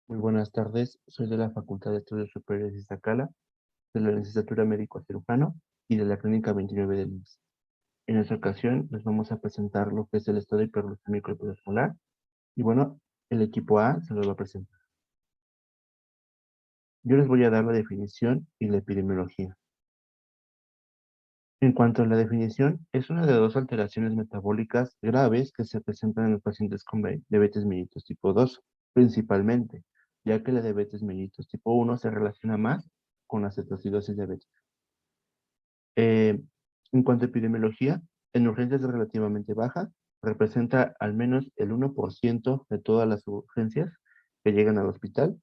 Muy buenas tardes, soy de la Facultad de Estudios Superiores de Iztacala, de la licenciatura Médico Cirujano y de la Clínica 29 del IMSS. En esta ocasión les vamos a presentar lo que es el estado hiperglucémico hiperosmolar y bueno, el equipo A se lo va a presentar. Yo les voy a dar la definición y la epidemiología. En cuanto a la definición, es una de dos alteraciones metabólicas graves que se presentan en los pacientes con diabetes mellitus tipo 2, principalmente, ya que la diabetes mellitus tipo 1 se relaciona más con la cetoacidosis diabética. Eh, en cuanto a epidemiología, en urgencias es relativamente baja, representa al menos el 1% de todas las urgencias que llegan al hospital.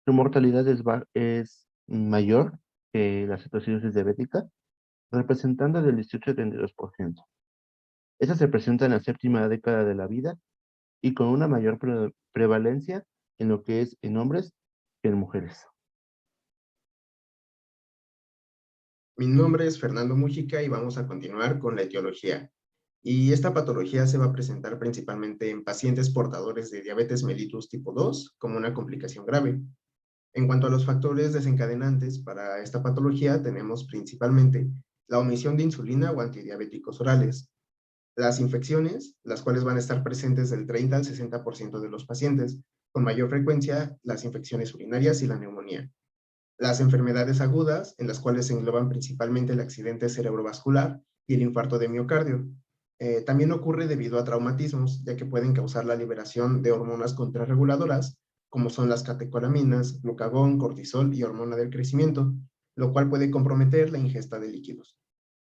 Su mortalidad es mayor que la cetoacidosis diabética, representando del 18 al 32%. Esta se presenta en la séptima década de la vida y con una mayor prevalencia en lo que es en hombres que en mujeres. Mi nombre es Fernando Mujica y vamos a continuar con la etiología. Y esta patología se va a presentar principalmente en pacientes portadores de diabetes mellitus tipo 2 como una complicación grave. En cuanto a los factores desencadenantes para esta patología, tenemos principalmente la omisión de insulina o antidiabéticos orales, las infecciones, las cuales van a estar presentes del 30 al 60% de los pacientes, con mayor frecuencia las infecciones urinarias y la neumonía. Las enfermedades agudas, en las cuales se engloban principalmente el accidente cerebrovascular y el infarto de miocardio. También ocurre debido a traumatismos, ya que pueden causar la liberación de hormonas contrarreguladoras, como son las catecolaminas, glucagón, cortisol y hormona del crecimiento, lo cual puede comprometer la ingesta de líquidos.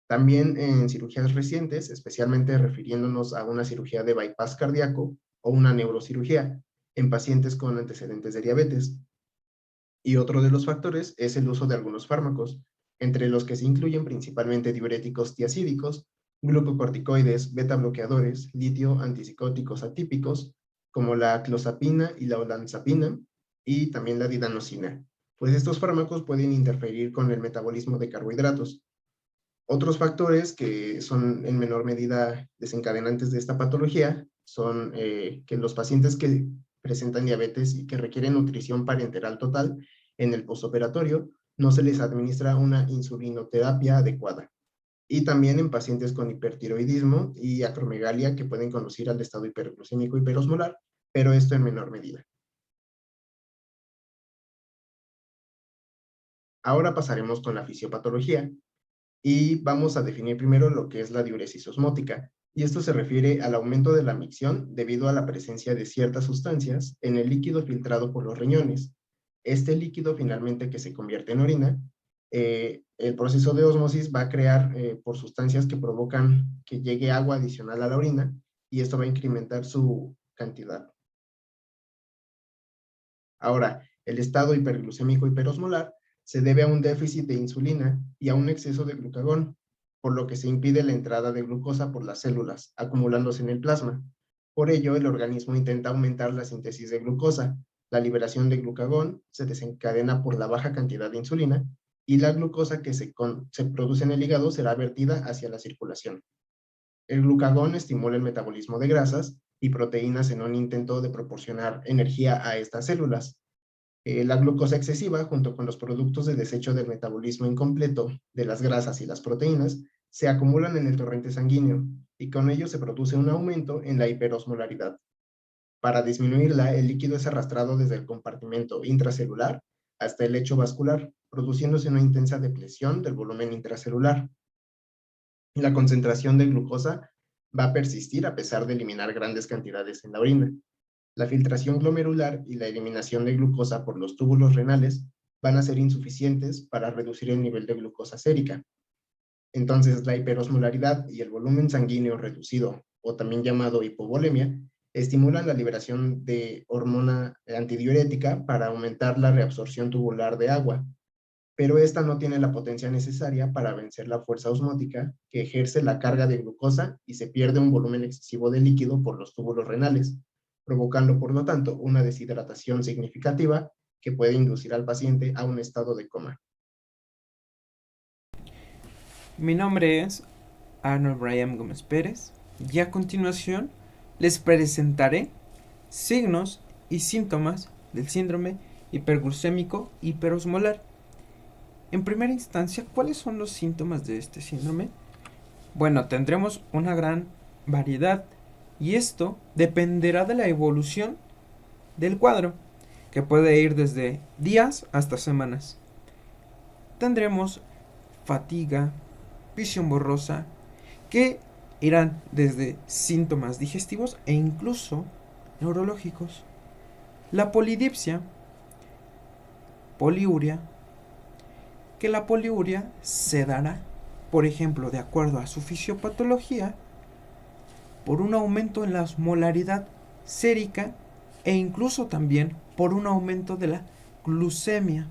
También en cirugías recientes, especialmente refiriéndonos a una cirugía de bypass cardíaco o una neurocirugía en pacientes con antecedentes de diabetes. Y otro de los factores es el uso de algunos fármacos, entre los que se incluyen principalmente diuréticos tiacídicos, glucocorticoides, beta bloqueadores, litio, antipsicóticos atípicos, como la clozapina y la olanzapina, y también la didanosina, pues estos fármacos pueden interferir con el metabolismo de carbohidratos. Otros factores que son en menor medida desencadenantes de esta patología son que los pacientes que presentan diabetes y que requieren nutrición parenteral total en el postoperatorio no se les administra una insulinoterapia adecuada. Y también en pacientes con hipertiroidismo y acromegalia que pueden conducir al estado hiperglucémico hiperosmolar, pero esto en menor medida. Ahora pasaremos con la fisiopatología. Y vamos a definir primero lo que es la diuresis osmótica. Y esto se refiere al aumento de la micción debido a la presencia de ciertas sustancias en el líquido filtrado por los riñones. Este líquido finalmente que se convierte en orina, el proceso de ósmosis va a crear por sustancias que provocan que llegue agua adicional a la orina y esto va a incrementar su cantidad. Ahora, el estado hiperglucémico hiperosmolar se debe a un déficit de insulina y a un exceso de glucagón, por lo que se impide la entrada de glucosa por las células, acumulándose en el plasma. Por ello, el organismo intenta aumentar la síntesis de glucosa. La liberación de glucagón se desencadena por la baja cantidad de insulina y la glucosa que se produce en el hígado será vertida hacia la circulación. El glucagón estimula el metabolismo de grasas y proteínas en un intento de proporcionar energía a estas células. La glucosa excesiva, junto con los productos de desecho del metabolismo incompleto de las grasas y las proteínas, se acumulan en el torrente sanguíneo y con ello se produce un aumento en la hiperosmolaridad. Para disminuirla, el líquido es arrastrado desde el compartimento intracelular hasta el lecho vascular, produciéndose una intensa depresión del volumen intracelular. La concentración de glucosa va a persistir a pesar de eliminar grandes cantidades en la orina. La filtración glomerular y la eliminación de glucosa por los túbulos renales van a ser insuficientes para reducir el nivel de glucosa sérica. Entonces, la hiperosmolaridad y el volumen sanguíneo reducido, o también llamado hipovolemia, estimulan la liberación de hormona antidiurética para aumentar la reabsorción tubular de agua, pero esta no tiene la potencia necesaria para vencer la fuerza osmótica que ejerce la carga de glucosa y se pierde un volumen excesivo de líquido por los túbulos renales, provocando por lo tanto una deshidratación significativa que puede inducir al paciente a un estado de coma. Mi nombre es Arnold Brian Gómez Pérez y a continuación les presentaré signos y síntomas del síndrome hiperglucémico hiperosmolar. En primera instancia, ¿cuáles son los síntomas de este síndrome? Bueno, tendremos una gran variedad y esto dependerá de la evolución del cuadro, que puede ir desde días hasta semanas. Tendremos fatiga, visión borrosa, que irán desde síntomas digestivos e incluso neurológicos. La polidipsia, poliuria, que la poliuria se dará, por ejemplo, de acuerdo a su fisiopatología, por un aumento en la osmolaridad sérica e incluso también por un aumento de la glucemia.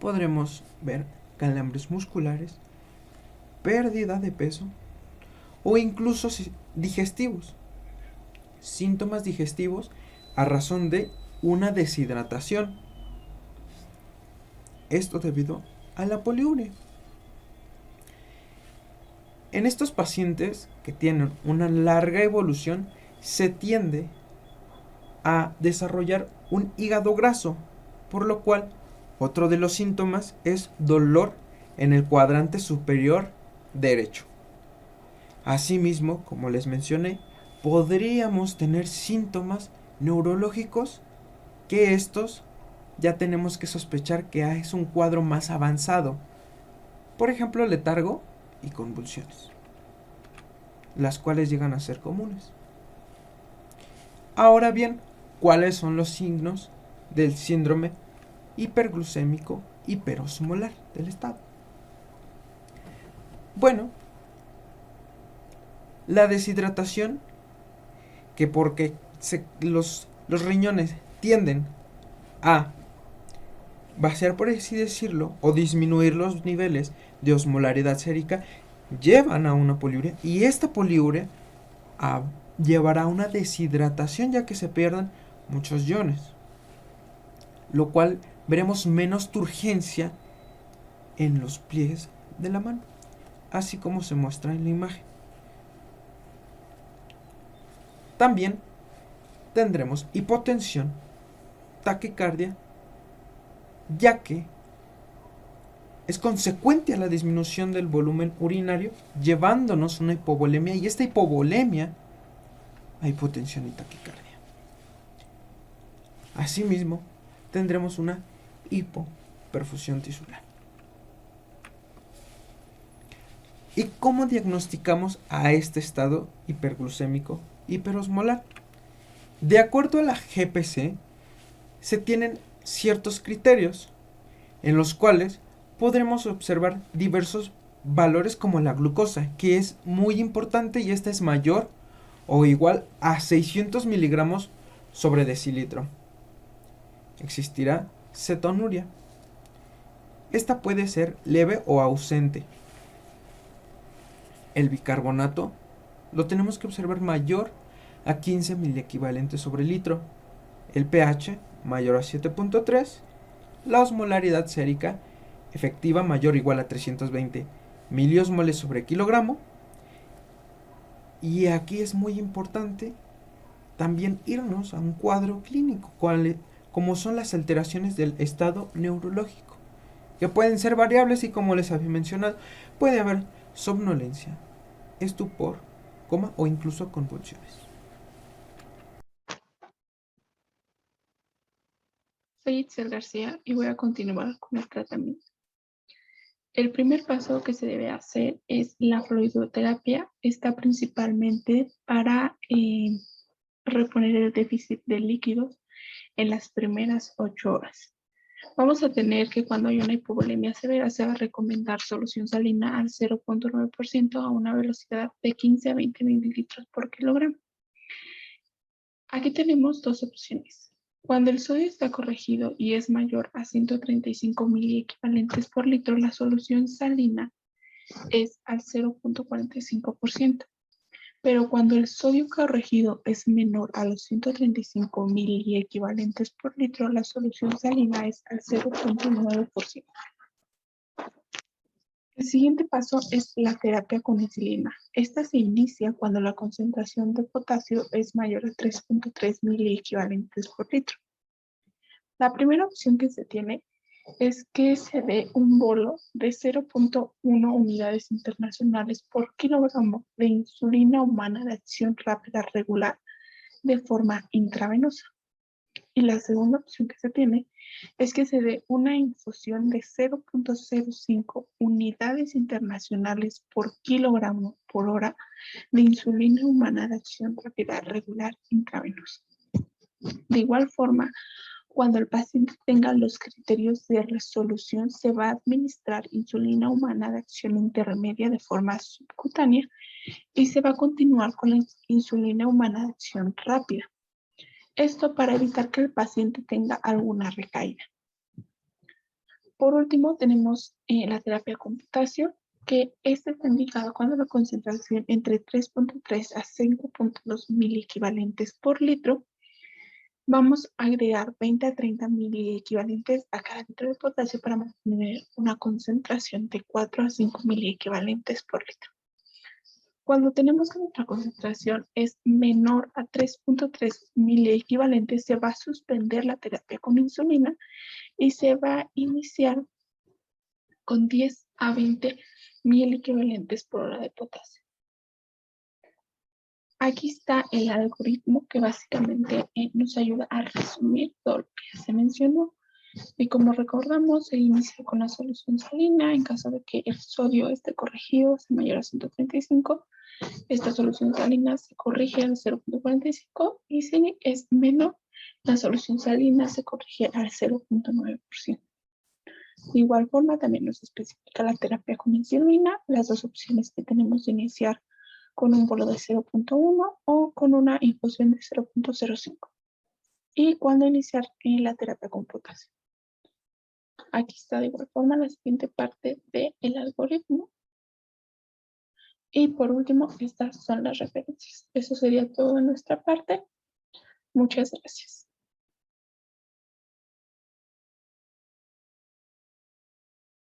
Podremos ver calambres musculares, pérdida de peso o incluso digestivos. Síntomas digestivos a razón de una deshidratación. Esto debido a la poliuria. En estos pacientes que tienen una larga evolución, se tiende a desarrollar un hígado graso, por lo cual otro de los síntomas es dolor en el cuadrante superior derecho. Asimismo, como les mencioné, podríamos tener síntomas neurológicos que estos ya tenemos que sospechar que es un cuadro más avanzado. Por ejemplo, letargo y convulsiones, las cuales llegan a ser comunes. Ahora bien, ¿cuáles son los signos del síndrome hiperglucémico hiperosmolar del estado? Bueno, la deshidratación, que porque los riñones tienden a vaciar, por así decirlo, o disminuir los niveles de osmolaridad sérica, llevan a una poliuria, y esta poliuria llevará a una deshidratación, ya que se pierdan muchos iones, lo cual veremos menos turgencia en los pliegues de la mano, así como se muestra en la imagen. También tendremos hipotensión, taquicardia, ya que es consecuente a la disminución del volumen urinario, llevándonos a una hipovolemia, y esta hipovolemia a hipotensión y taquicardia. Asimismo, tendremos una hipoperfusión tisular. ¿Y cómo diagnosticamos a este estado hiperglucémico hiperosmolar? De acuerdo a la GPC, se tienen ciertos criterios en los cuales podremos observar diversos valores como la glucosa, que es muy importante, y esta es mayor o igual a 600 miligramos sobre decilitro. Existirá cetonuria. Esta puede ser leve o ausente. El bicarbonato lo tenemos que observar mayor a 15 miliequivalentes sobre litro. El pH mayor a 7.3. La osmolaridad sérica efectiva mayor o igual a 320 miliosmoles sobre kilogramo. Y aquí es muy importante también irnos a un cuadro clínico, como son las alteraciones del estado neurológico, que pueden ser variables, y como les había mencionado, puede haber somnolencia, estupor, coma o incluso convulsiones. Soy Itzel García y voy a continuar con el tratamiento. El primer paso que se debe hacer es la fluidoterapia. Está principalmente para reponer el déficit de líquidos en las primeras 8 horas. Vamos a tener que cuando hay una hipovolemia severa se va a recomendar solución salina al 0.9% a una velocidad de 15 a 20 mililitros por kilogramo. Aquí tenemos dos opciones. Cuando el sodio está corregido y es mayor a 135 miliequivalentes por litro, la solución salina es al 0.45%. Pero cuando el sodio corregido es menor a los 135 miliequivalentes por litro, la solución salina es al 0.9%. El siguiente paso es la terapia con insulina. Esta se inicia cuando la concentración de potasio es mayor a 3.3 miliequivalentes por litro. La primera opción que se tiene es que se dé un bolo de 0.1 unidades internacionales por kilogramo de insulina humana de acción rápida regular de forma intravenosa. Y la segunda opción que se tiene es que se dé una infusión de 0.05 unidades internacionales por kilogramo por hora de insulina humana de acción rápida regular intravenosa. De igual forma, cuando el paciente tenga los criterios de resolución, se va a administrar insulina humana de acción intermedia de forma subcutánea y se va a continuar con la insulina humana de acción rápida. Esto para evitar que el paciente tenga alguna recaída. Por último, tenemos la terapia con potasio, que está indicada cuando la concentración entre 3.3 a 5.2 miliequivalentes por litro. Vamos a agregar 20 a 30 miliequivalentes a cada litro de potasio para mantener una concentración de 4 a 5 miliequivalentes por litro. Cuando tenemos que nuestra concentración es menor a 3.3 miliequivalentes, se va a suspender la terapia con insulina y se va a iniciar con 10 a 20 miliequivalentes por hora de potasio. Aquí está el algoritmo que básicamente nos ayuda a resumir todo lo que ya se mencionó. Y como recordamos, se inicia con la solución salina en caso de que el sodio esté corregido, sea mayor a 135. Esta solución salina se corrige al 0.45 y si es menor, la solución salina se corrige al 0.9%. De igual forma, también nos especifica la terapia con insulina, las dos opciones que tenemos de iniciar con un bolo de 0.1 o con una infusión de 0.05. Y cuándo iniciar la terapia con potasio. Aquí está de igual forma la siguiente parte del algoritmo. Y por último, estas son las referencias. Eso sería todo de nuestra parte. Muchas gracias.